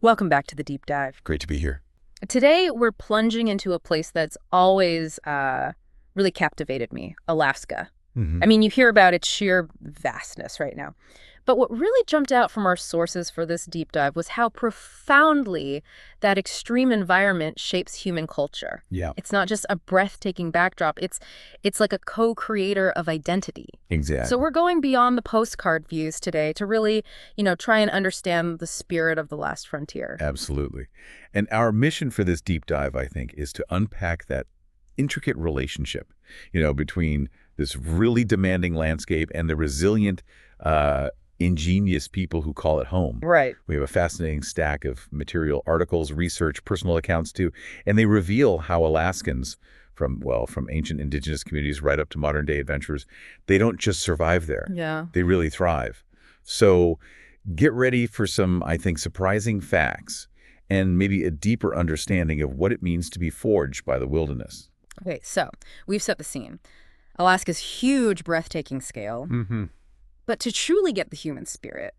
Welcome back to the deep dive. Great to be here. Today, we're plunging into a place that's always really captivated me, Alaska. Hmm. I mean, you hear about its sheer vastness right now. But what really jumped out from our sources for this deep dive was how profoundly that extreme environment shapes human culture. Yeah, It's not just a breathtaking backdrop, it's like a co-creator of identity. So exactly. we're going beyond the postcard views today to really, try and understand the spirit of the last frontier. Absolutely. And our mission for this deep dive, I think, is to unpack that intricate relationship, between this really demanding landscape and the resilient, ingenious people who call it home. Right. We have a fascinating stack of material, articles, research, personal accounts too, and they reveal how Alaskans, from ancient indigenous communities right up to modern day adventurers, they don't just survive there. Yeah. They really thrive. So get ready for some, I think, surprising facts and maybe a deeper understanding of what it means to be forged by the wilderness. Okay, so we've set the scene. Alaska's huge, breathtaking scale. Mm-hmm. But to truly get the human spirit,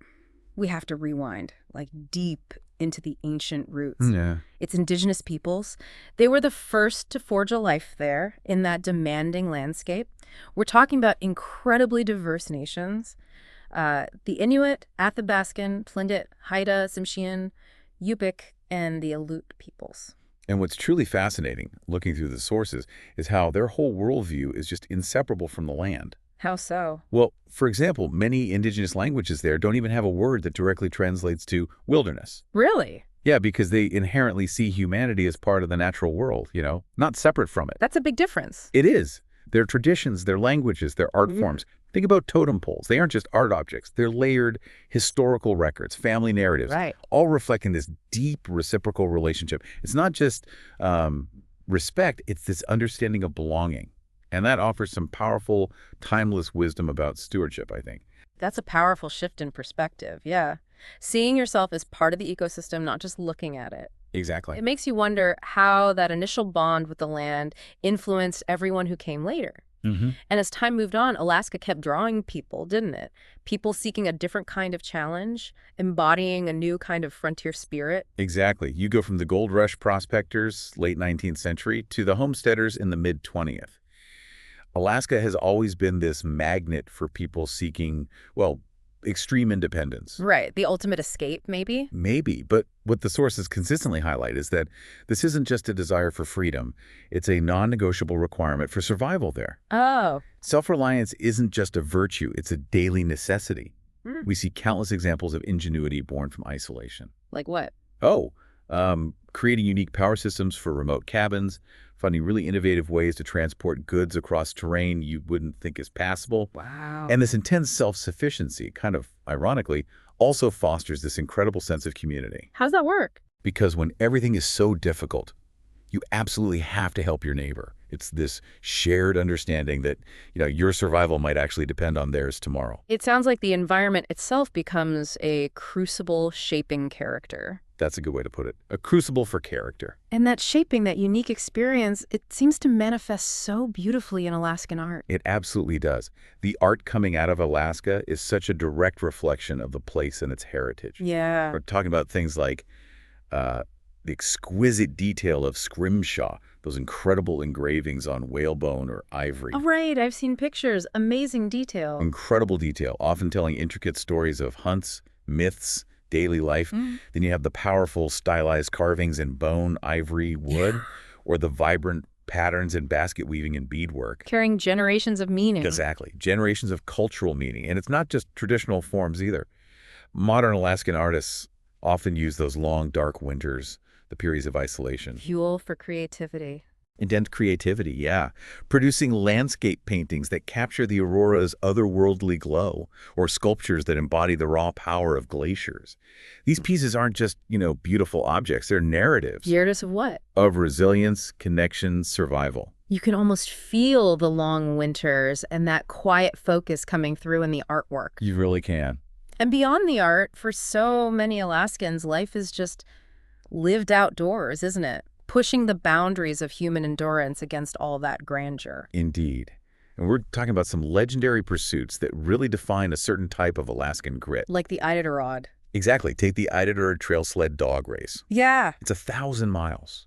we have to rewind, like deep into the ancient roots. Yeah. It's indigenous peoples. They were the first to forge a life there in that demanding landscape. We're talking about incredibly diverse nations. The Inuit, Athabaskan, Tlingit, Haida, Tsimshian, Yupik, and the Aleut peoples. And what's truly fascinating, looking through the sources, is how their whole worldview is just inseparable from the land. How so? Well, for example, many indigenous languages there don't even have a word that directly translates to wilderness. Really? Yeah, because they inherently see humanity as part of the natural world, not separate from it. That's a big difference. It is. Their traditions, their languages, their art forms. Think about totem poles. They aren't just art objects. They're layered historical records, family narratives, Right. all reflecting this deep reciprocal relationship. It's not just respect, it's this understanding of belonging. And that offers some powerful, timeless wisdom about stewardship, I think. That's a powerful shift in perspective, yeah. Seeing yourself as part of the ecosystem, not just looking at it. Exactly. It makes you wonder how that initial bond with the land influenced everyone who came later. Mm-hmm. And as time moved on, Alaska kept drawing people, didn't it? People seeking a different kind of challenge, embodying a new kind of frontier spirit. Exactly. You go from the gold rush prospectors, late 19th century, to the homesteaders in the mid-20th. Alaska has always been this magnet for people seeking, extreme independence. Right, the ultimate escape, maybe? Maybe, but what the sources consistently highlight is that this isn't just a desire for freedom. It's a non-negotiable requirement for survival there. Oh. Self-reliance isn't just a virtue, it's a daily necessity. Hmm. We see countless examples of ingenuity born from isolation. Like what? Creating unique power systems for remote cabins, finding really innovative ways to transport goods across terrain you wouldn't think is passable. Wow. And this intense self-sufficiency, kind of ironically, also fosters this incredible sense of community. How's that work? Because when everything is so difficult, you absolutely have to help your neighbor. It's this shared understanding that, your survival might actually depend on theirs tomorrow. It sounds like the environment itself becomes a crucible shaping character. That's a good way to put it. A crucible for character. And that shaping, that unique experience, it seems to manifest so beautifully in Alaskan art. It absolutely does. The art coming out of Alaska is such a direct reflection of the place and its heritage. Yeah. We're talking about things like the exquisite detail of scrimshaw, those incredible engravings on whalebone or ivory. Oh, right. I've seen pictures. Amazing detail. Incredible detail, often telling intricate stories of hunts, myths, daily life. Then you have the powerful stylized carvings in bone, ivory, wood, or the vibrant patterns in basket weaving and beadwork. Carrying generations of meaning. Exactly. Generations of cultural meaning. And it's not just traditional forms either. Modern Alaskan artists often use those long, dark winters, the periods of isolation. Fuel for creativity. Indent creativity, yeah. Producing landscape paintings that capture the aurora's otherworldly glow, or sculptures that embody the raw power of glaciers. These pieces aren't just, beautiful objects. They're narratives. Narratives of what? Of resilience, connection, survival. You can almost feel the long winters and that quiet focus coming through in the artwork. You really can. And beyond the art, for so many Alaskans, life is just lived outdoors, isn't it? Pushing the boundaries of human endurance against all that grandeur. Indeed. And we're talking about some legendary pursuits that really define a certain type of Alaskan grit. Like the Iditarod. Exactly. Take the Iditarod Trail sled dog race. Yeah. It's 1,000 miles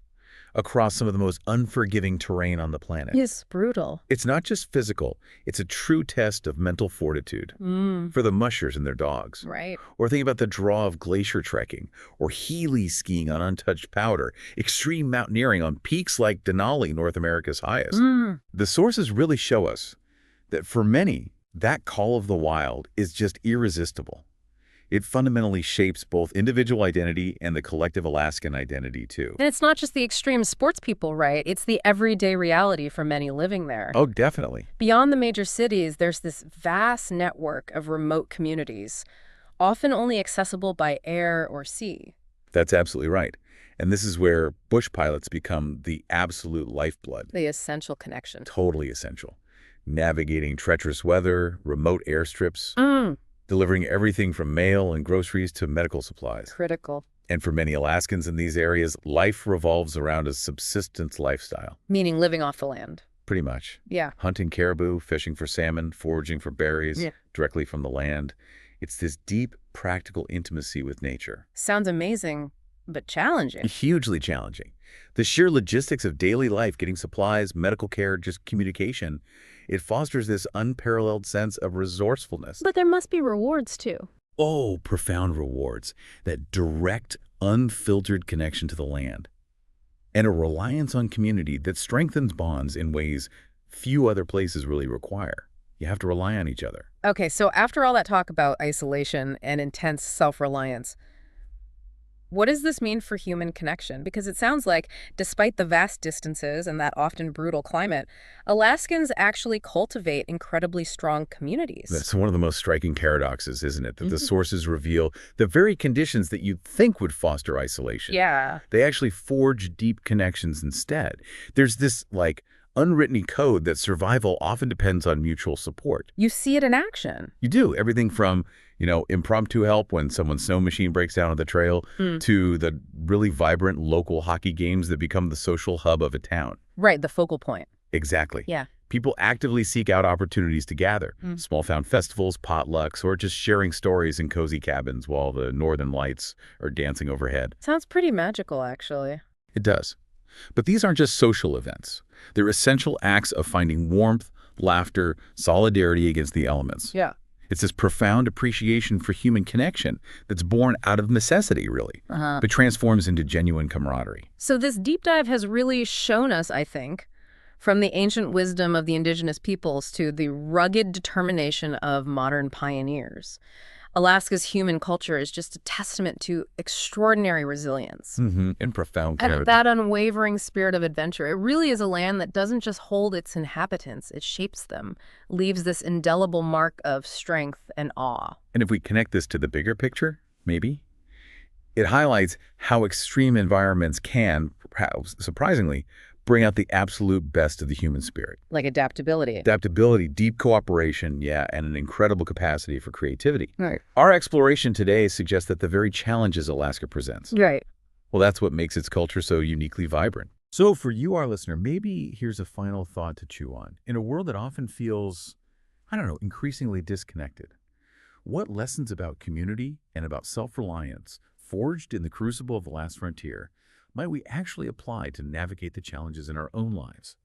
across some of the most unforgiving terrain on the planet. It's brutal. It's not just physical. It's a true test of mental fortitude Mm, for the mushers and their dogs. right. Or think about the draw of glacier trekking or Healy skiing on untouched powder, extreme mountaineering on peaks like Denali, North America's highest. Mm. The sources really show us that for many, that call of the wild is just irresistible. It fundamentally shapes both individual identity and the collective Alaskan identity, too. And it's not just the extreme sports people, right? It's the everyday reality for many living there. Oh, definitely. Beyond the major cities, there's this vast network of remote communities, often only accessible by air or sea. That's absolutely right. And this is where bush pilots become the absolute lifeblood, The essential connection. totally essential. Navigating treacherous weather, remote airstrips, Mm, delivering everything from mail and groceries to medical supplies. critical. And for many Alaskans in these areas, life revolves around a subsistence lifestyle, Meaning living off the land. pretty much. Yeah. Hunting caribou, fishing for salmon, foraging for berries Yeah. directly from the land. It's this deep, practical intimacy with nature. Sounds amazing, but challenging. Hugely challenging. The sheer logistics of daily life, getting supplies, medical care, just communication, it fosters this unparalleled sense of resourcefulness. But there must be rewards, too. Oh, profound rewards. That direct, unfiltered connection to the land. And a reliance on community that strengthens bonds in ways few other places really require. You have to rely on each other. Okay, so after all that talk about isolation and intense self-reliance, what does this mean for human connection? Because it sounds like, despite the vast distances and that often brutal climate, Alaskans actually cultivate incredibly strong communities. That's one of the most striking paradoxes, isn't it? That the Mhm. sources reveal the very conditions that you'd think would foster isolation. Yeah. They actually forge deep connections instead. There's this, unwritten code that survival often depends on mutual support. You see it in action. You do. Everything from, impromptu help when someone's snow machine breaks down on the trail Mm. to the really vibrant local hockey games that become the social hub of a town. Right, the focal point. Exactly. Yeah. People actively seek out opportunities to gather. Mm. Small town festivals, potlucks, or just sharing stories in cozy cabins while the northern lights are dancing overhead. Sounds pretty magical, actually. It does. But these aren't just social events. They're essential acts of finding warmth, laughter, solidarity against the elements. Yeah. It's this profound appreciation for human connection that's born out of necessity, really, but transforms into genuine camaraderie. So this deep dive has really shown us, I think, from the ancient wisdom of the indigenous peoples to the rugged determination of modern pioneers. Alaska's human culture is just a testament to extraordinary resilience. And profound And character. that unwavering spirit of adventure. It really is a land that doesn't just hold its inhabitants, it shapes them, leaves this indelible mark of strength and awe. And if we connect this to the bigger picture, maybe, it highlights how extreme environments can, perhaps surprisingly, bring out the absolute best of the human spirit. Like adaptability. Adaptability, deep cooperation, and an incredible capacity for creativity. Right. Our exploration today suggests that the very challenges Alaska presents, Right. well, that's what makes its culture so uniquely vibrant. So for you, our listener, maybe here's a final thought to chew on. In a world that often feels, increasingly disconnected, what lessons about community and about self-reliance, forged in the crucible of the last frontier, might we actually apply to navigate the challenges in our own lives?